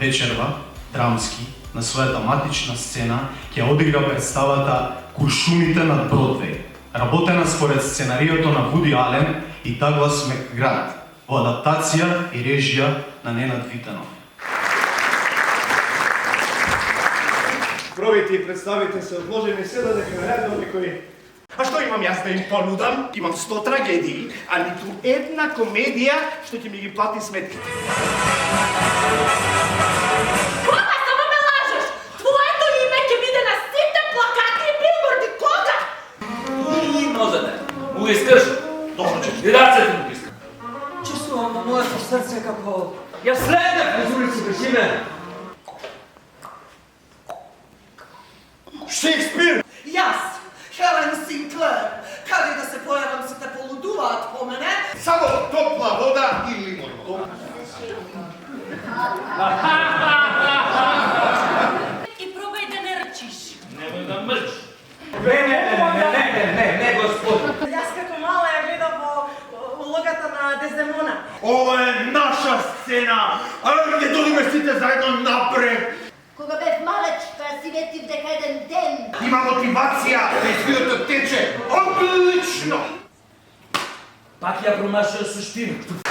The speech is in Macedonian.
вечерва, драмски, на својата матична сцена, ќе одигра представата Куршумите над Бродвеј, работена според сценариото на Вуди Ален и Даглас Макград, во адаптација и режија на Ненад Витанов. Пробите и представите се одложени се да веројатно некои. А што имам јас да им понудам? Имам 100 трагедии, а ниту една комедија што ќе ми ги плати сметките. Кога само ме лажеш? Твоето име ќе биде на сите плакати и билборди. Кога? Можете. Му го искаш? Добро че. И рацете му го искам. Чувствувам на моето срце како ја следев из улиците живе. Шекспир! Јас, Хелен Синклер, каде да се појавам се те полудуваат по мене? Само топла вода и лимон. И пробај да не рчиш. Немој да мрчиш. Не, господи. Јас како мала ја гледам во улогата на Дездемона. Ова е наша сцена! Ајде додиме сите заедно напред! Кога бев малечка, си ветив дека еден ден Има мотивација, действието тече. Одлично! Пак ја промашува суштината.